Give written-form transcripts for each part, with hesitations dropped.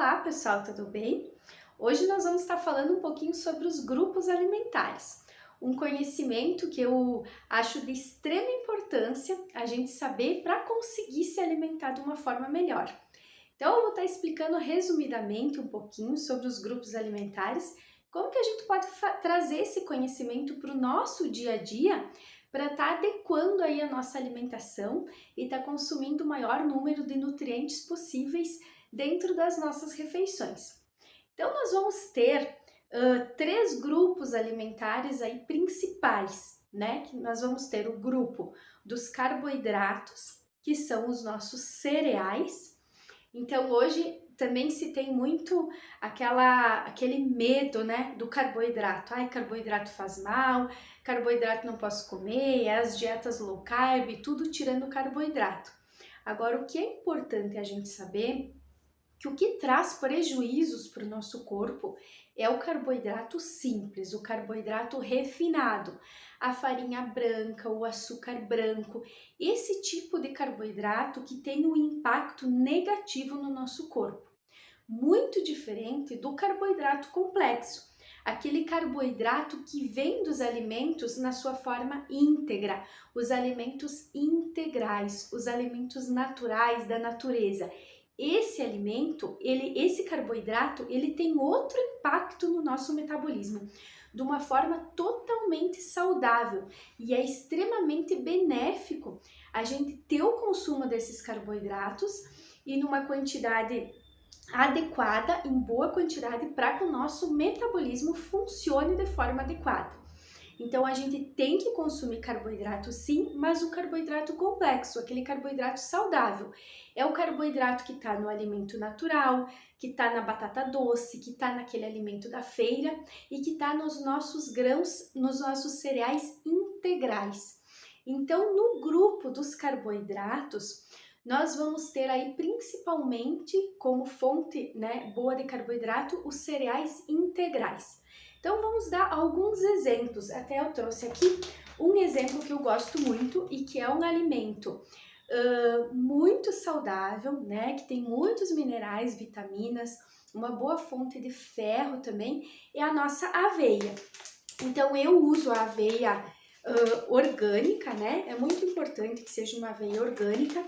Olá pessoal, tudo bem? Hoje nós vamos estar falando um pouquinho sobre os grupos alimentares. Um conhecimento que eu acho de extrema importância a gente saber para conseguir se alimentar de uma forma melhor. Então eu vou estar explicando resumidamente um pouquinho sobre os grupos alimentares, como que a gente pode trazer esse conhecimento para o nosso dia a dia para estar adequando aí a nossa alimentação e estar consumindo o maior número de nutrientes possíveis dentro das nossas refeições. Então nós vamos ter três grupos alimentares aí principais, né? Que nós vamos ter o grupo dos carboidratos, que são os nossos cereais. Então hoje também se tem muito aquele medo, né, do carboidrato. Ai, carboidrato faz mal, carboidrato não posso comer, as dietas low carb, tudo tirando carboidrato. Agora, o que é importante a gente saber que o que traz prejuízos para o nosso corpo é o carboidrato simples, o carboidrato refinado, a farinha branca, o açúcar branco, esse tipo de carboidrato que tem um impacto negativo no nosso corpo. Muito diferente do carboidrato complexo, aquele carboidrato que vem dos alimentos na sua forma íntegra, os alimentos integrais, os alimentos naturais da natureza. Esse alimento, esse carboidrato, ele tem outro impacto no nosso metabolismo, de uma forma totalmente saudável, e é extremamente benéfico a gente ter o consumo desses carboidratos e numa quantidade adequada, em boa quantidade, para que o nosso metabolismo funcione de forma adequada. Então a gente tem que consumir carboidrato sim, mas o carboidrato complexo, aquele carboidrato saudável. É o carboidrato que está no alimento natural, que está na batata doce, que está naquele alimento da feira e que está nos nossos grãos, nos nossos cereais integrais. Então no grupo dos carboidratos, nós vamos ter aí principalmente como fonte, né, boa de carboidrato os cereais integrais. Então vamos dar alguns exemplos. Até eu trouxe aqui um exemplo que eu gosto muito e que é um alimento muito saudável, né? Que tem muitos minerais, vitaminas, uma boa fonte de ferro também, é a nossa aveia. Então eu uso a aveia orgânica, né? É muito importante que seja uma aveia orgânica,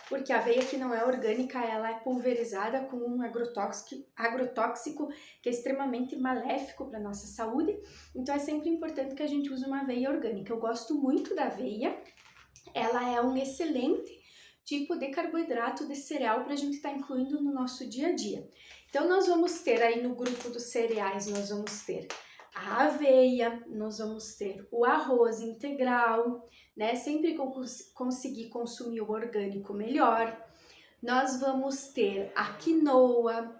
porque a aveia que não é orgânica, ela é pulverizada com um agrotóxico que é extremamente maléfico para a nossa saúde. Então é sempre importante que a gente use uma aveia orgânica. Eu gosto muito da aveia, ela é um excelente tipo de carboidrato de cereal para a gente estar incluindo no nosso dia a dia. Então nós vamos ter aí no grupo dos cereais, nós vamos ter a aveia, nós vamos ter o arroz integral, né? Sempre que eu conseguir consumir o orgânico, melhor. Nós vamos ter a quinoa,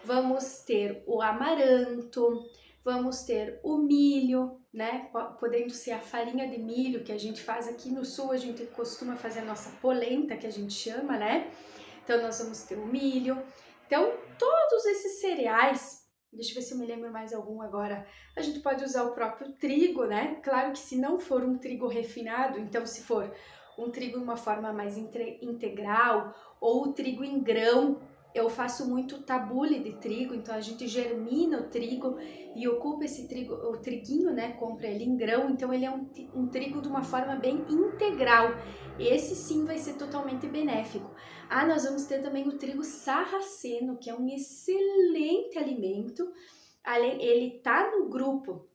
vamos ter o amaranto, vamos ter o milho, né? Podendo ser a farinha de milho que a gente faz aqui no sul, a gente costuma fazer a nossa polenta, que a gente chama, né? Então nós vamos ter o milho. Então, todos esses cereais, deixa eu ver se eu me lembro mais algum agora. A gente pode usar o próprio trigo, né? Claro que se não for um trigo refinado, então se for um trigo de uma forma mais integral ou o trigo em grão, eu faço muito tabule de trigo, então a gente germina o trigo e ocupa esse trigo, o triguinho, né? Compra ele em grão, então ele é um trigo de uma forma bem integral. Esse sim vai ser totalmente benéfico. Ah, nós vamos ter também o trigo sarraceno, que é um excelente alimento. Ele tá no grupo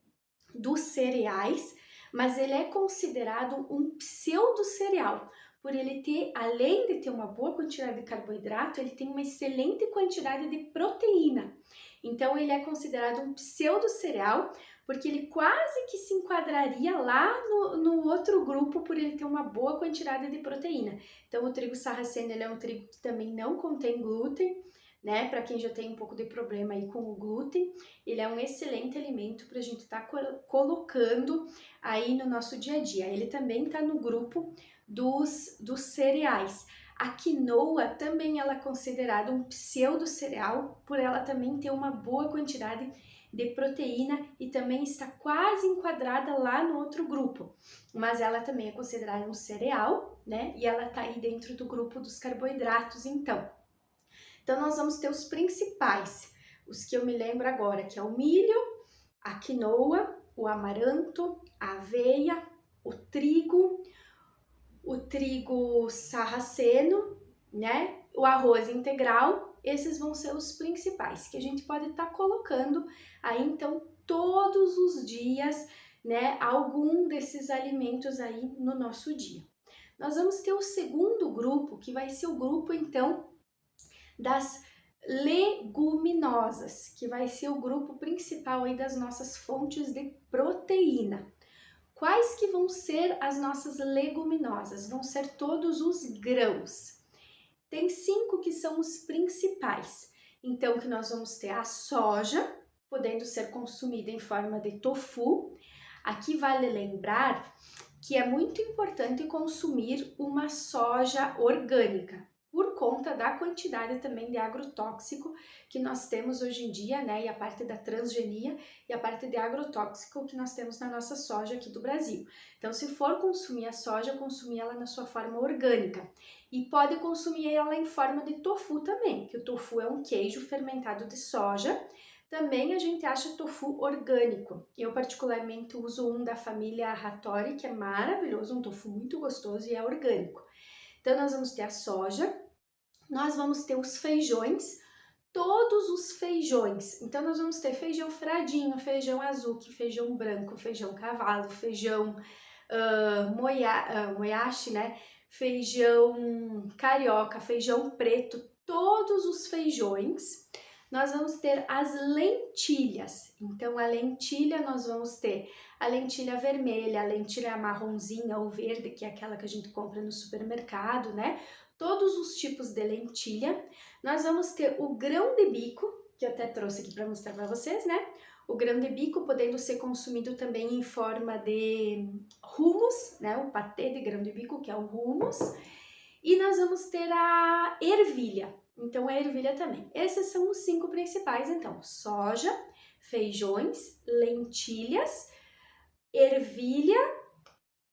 dos cereais, mas ele é considerado um pseudo cereal, por ele ter, além de ter uma boa quantidade de carboidrato, ele tem uma excelente quantidade de proteína. Então ele é considerado um pseudo cereal, porque ele quase que se enquadraria lá no outro grupo por ele ter uma boa quantidade de proteína. Então o trigo sarraceno, ele é um trigo que também não contém glúten, né? Para quem já tem um pouco de problema aí com o glúten, ele é um excelente alimento para a gente estar colocando aí no nosso dia a dia. Ele também está no grupo dos cereais. A quinoa também ela é considerada um pseudo cereal, por ela também ter uma boa quantidade de proteína e também está quase enquadrada lá no outro grupo, mas ela também é considerada um cereal, né? E ela está aí dentro do grupo dos carboidratos, então Então, nós vamos ter os principais, os que eu me lembro agora, que é o milho, a quinoa, o amaranto, a aveia, o trigo sarraceno, né? O arroz integral. Esses vão ser os principais que a gente pode estar colocando aí, então, todos os dias, né? Algum desses alimentos aí no nosso dia. Nós vamos ter o segundo grupo, que vai ser o grupo, então, das leguminosas, que vai ser o grupo principal aí das nossas fontes de proteína. Quais que vão ser as nossas leguminosas? Vão ser todos os grãos. Tem 5 que são os principais. Então, que nós vamos ter a soja, podendo ser consumida em forma de tofu. Aqui vale lembrar que é muito importante consumir uma soja orgânica, por conta da quantidade também de agrotóxico que nós temos hoje em dia, né? E a parte da transgenia e a parte de agrotóxico que nós temos na nossa soja aqui do Brasil. Então, se for consumir a soja, consumir ela na sua forma orgânica. E pode consumir ela em forma de tofu também, que o tofu é um queijo fermentado de soja. Também a gente acha tofu orgânico. Eu particularmente uso um da família Hattori, que é maravilhoso, um tofu muito gostoso e é orgânico. Então, nós vamos ter a soja, nós vamos ter os feijões, todos os feijões. Então, nós vamos ter feijão fradinho, feijão azuki, feijão branco, feijão cavalo, feijão moyashi, né? Feijão carioca, feijão preto, todos os feijões. Nós vamos ter as lentilhas. Então, a lentilha, nós vamos ter a lentilha vermelha, a lentilha marronzinha ou verde, que é aquela que a gente compra no supermercado, né? Todos os tipos de lentilha. Nós vamos ter o grão de bico, que eu até trouxe aqui para mostrar para vocês, né? O grão de bico podendo ser consumido também em forma de hummus, né? O patê de grão de bico, que é o hummus. E nós vamos ter a ervilha. Então, a ervilha também. Esses são os 5 principais, então. Soja, feijões, lentilhas, ervilha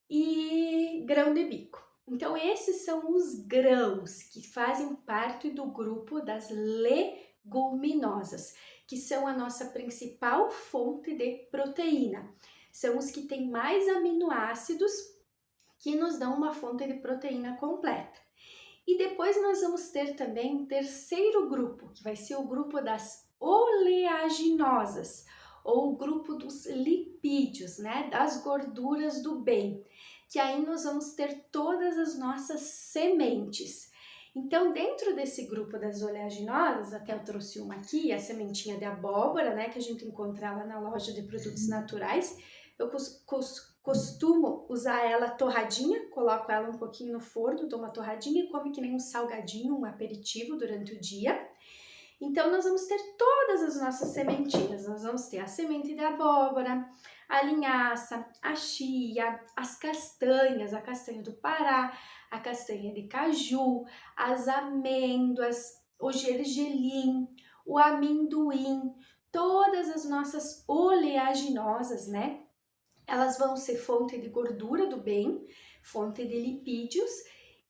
e grão de bico. Então, esses são os grãos que fazem parte do grupo das leguminosas, que são a nossa principal fonte de proteína. São os que têm mais aminoácidos que nos dão uma fonte de proteína completa. E depois nós vamos ter também um terceiro grupo, que vai ser o grupo das oleaginosas, ou o grupo dos lipídios, né, das gorduras do bem, que aí nós vamos ter todas as nossas sementes. Então, dentro desse grupo das oleaginosas, até eu trouxe uma aqui, a sementinha de abóbora, né, que a gente encontra lá na loja de produtos naturais. Eu costumo usar ela torradinha, coloco ela um pouquinho no forno, dou uma torradinha e come que nem um salgadinho, um aperitivo durante o dia. Então, nós vamos ter todas as nossas sementinhas. Nós vamos ter a semente de abóbora, a linhaça, a chia, as castanhas, a castanha do Pará, a castanha de caju, as amêndoas, o gergelim, o amendoim, todas as nossas oleaginosas, né? Elas vão ser fonte de gordura do bem, fonte de lipídios,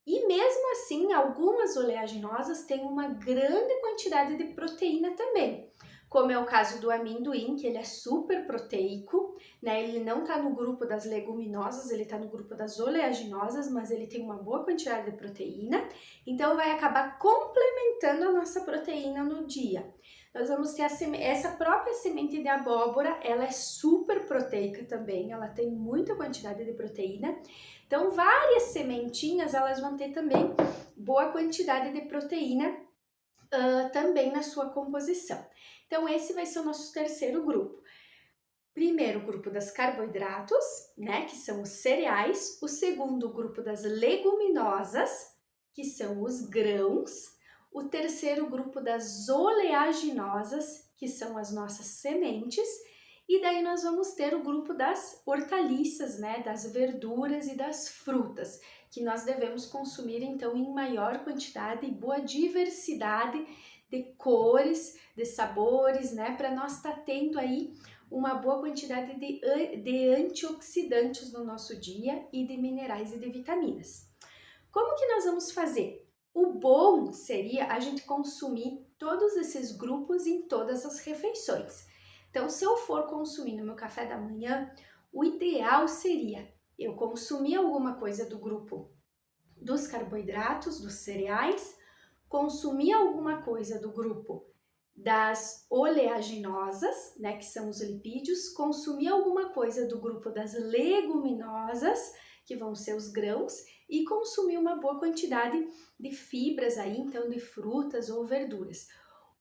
e mesmo assim, algumas oleaginosas têm uma grande quantidade de proteína também, como é o caso do amendoim, que ele é super proteico, né? Ele não está no grupo das leguminosas, ele está no grupo das oleaginosas, mas ele tem uma boa quantidade de proteína, então vai acabar complementando a nossa proteína no dia. Nós vamos ter essa própria semente de abóbora, ela é super proteica também, ela tem muita quantidade de proteína. Então, várias sementinhas, elas vão ter também boa quantidade de proteína também na sua composição. Então, esse vai ser o nosso terceiro grupo. Primeiro, o grupo das carboidratos, né, que são os cereais. O segundo, o grupo das leguminosas, que são os grãos. O terceiro, grupo das oleaginosas, que são as nossas sementes. E daí nós vamos ter o grupo das hortaliças, né, das verduras e das frutas, que nós devemos consumir então em maior quantidade e boa diversidade de cores, de sabores, né, para nós estar tendo aí uma boa quantidade de antioxidantes no nosso dia e de minerais e de vitaminas. Como que nós vamos fazer? O bom seria a gente consumir todos esses grupos em todas as refeições. Então, se eu for consumir no meu café da manhã, o ideal seria eu consumir alguma coisa do grupo dos carboidratos, dos cereais, consumir alguma coisa do grupo das oleaginosas, né, que são os lipídios, consumir alguma coisa do grupo das leguminosas, que vão ser os grãos, e consumir uma boa quantidade de fibras aí, então de frutas ou verduras.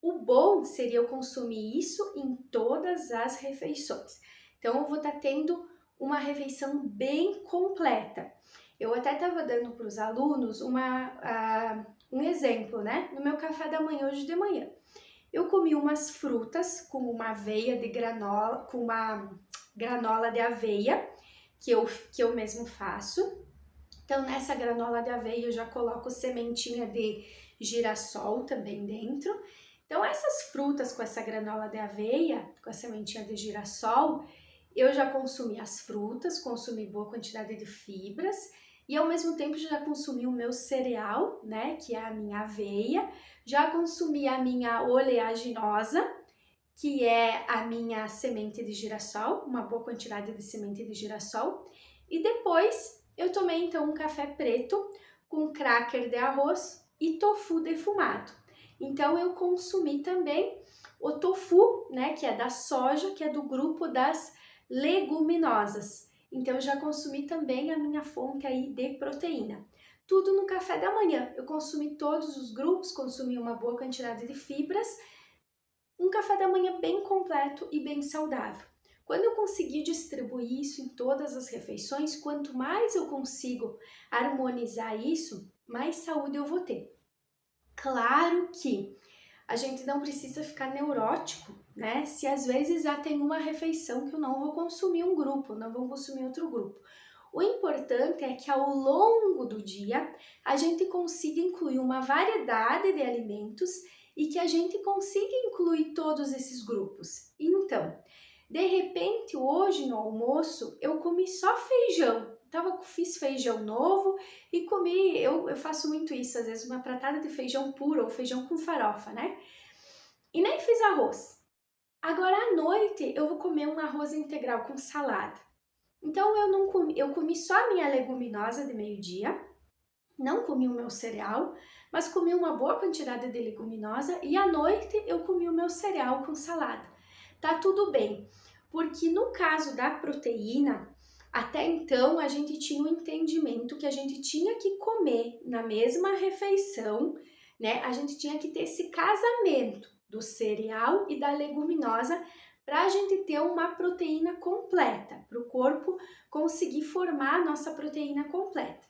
O bom seria eu consumir isso em todas as refeições. Então eu vou estar tendo uma refeição bem completa. Eu até estava dando para os alunos um exemplo, né? No meu café da manhã, hoje de manhã, eu comi umas frutas com uma aveia de granola, com uma granola de aveia que eu mesmo faço. Então, nessa granola de aveia eu já coloco sementinha de girassol também dentro. Então, essas frutas com essa granola de aveia, com a sementinha de girassol, eu já consumi as frutas, consumi boa quantidade de fibras e ao mesmo tempo já consumi o meu cereal, né, que é a minha aveia, já consumi a minha oleaginosa, que é a minha semente de girassol, uma boa quantidade de semente de girassol, e depois eu tomei então um café preto com cracker de arroz e tofu defumado. Então eu consumi também o tofu, né, que é da soja, que é do grupo das leguminosas. Então eu já consumi também a minha fonte aí de proteína. Tudo no café da manhã. Eu consumi todos os grupos, consumi uma boa quantidade de fibras, um café da manhã bem completo e bem saudável. Quando eu conseguir distribuir isso em todas as refeições, quanto mais eu consigo harmonizar isso, mais saúde eu vou ter. Claro que a gente não precisa ficar neurótico, né? Se às vezes já tem uma refeição que eu não vou consumir um grupo, não vou consumir outro grupo. O importante é que ao longo do dia a gente consiga incluir uma variedade de alimentos e que a gente consiga incluir todos esses grupos. Então, de repente, hoje no almoço eu comi só feijão. Fiz feijão novo e comi, eu faço muito isso, às vezes uma pratada de feijão puro ou feijão com farofa, né? E nem fiz arroz. Agora à noite eu vou comer um arroz integral com salada. Então eu comi só a minha leguminosa de meio-dia, não comi o meu cereal, mas comi uma boa quantidade de leguminosa e à noite eu comi o meu cereal com salada. Tá tudo bem, porque no caso da proteína, até então a gente tinha um entendimento que a gente tinha que comer na mesma refeição, né? A gente tinha que ter esse casamento do cereal e da leguminosa para a gente ter uma proteína completa, para o corpo conseguir formar a nossa proteína completa.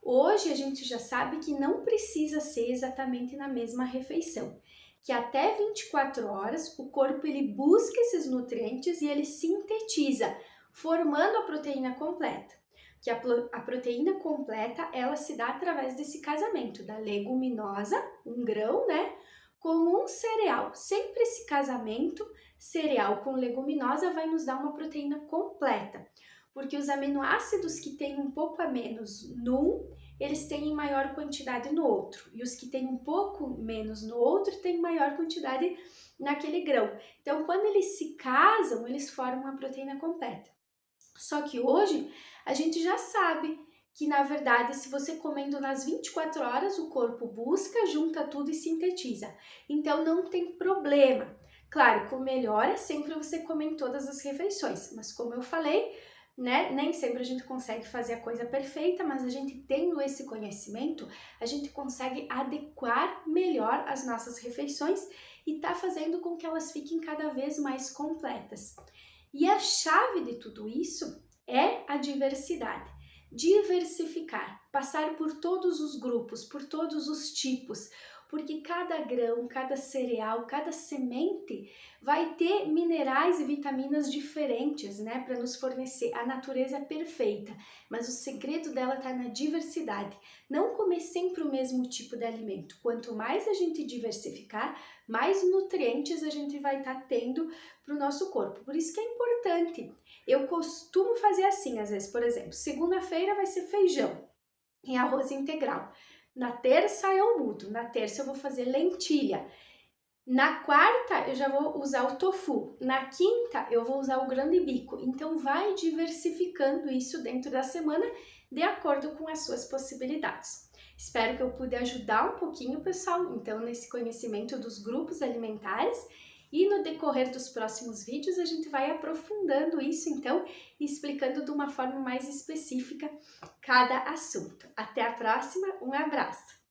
Hoje a gente já sabe que não precisa ser exatamente na mesma refeição, que até 24 horas o corpo ele busca esses nutrientes e ele sintetiza, formando a proteína completa. Que a proteína completa ela se dá através desse casamento da leguminosa, um grão, né, com um cereal. Sempre esse casamento cereal com leguminosa vai nos dar uma proteína completa, porque os aminoácidos que têm um pouco a menos num, eles têm em maior quantidade no outro, e os que têm um pouco menos no outro têm maior quantidade naquele grão. Então, quando eles se casam, eles formam uma proteína completa. Só que hoje a gente já sabe que, na verdade, se você comendo nas 24 horas, o corpo busca, junta tudo e sintetiza. Então, não tem problema. Claro que o melhor é sempre você comer em todas as refeições, mas como eu falei, né, nem sempre a gente consegue fazer a coisa perfeita, mas a gente tendo esse conhecimento, a gente consegue adequar melhor as nossas refeições e tá fazendo com que elas fiquem cada vez mais completas. E a chave de tudo isso é a diversidade. Diversificar, passar por todos os grupos, por todos os tipos, porque cada grão, cada cereal, cada semente vai ter minerais e vitaminas diferentes, né, para nos fornecer. A natureza é perfeita, mas o segredo dela está na diversidade. Não comer sempre o mesmo tipo de alimento. Quanto mais a gente diversificar, mais nutrientes a gente vai estar tendo para o nosso corpo. Por isso que é importante. Eu costumo fazer assim, às vezes, por exemplo, segunda-feira vai ser feijão e arroz integral. Na terça eu mudo, na terça eu vou fazer lentilha. Na quarta eu já vou usar o tofu, na quinta eu vou usar o grão de bico. Então vai diversificando isso dentro da semana de acordo com as suas possibilidades. Espero que eu pude ajudar um pouquinho, pessoal, então nesse conhecimento dos grupos alimentares, e no decorrer dos próximos vídeos a gente vai aprofundando isso então e explicando de uma forma mais específica cada assunto. Até a próxima, um abraço!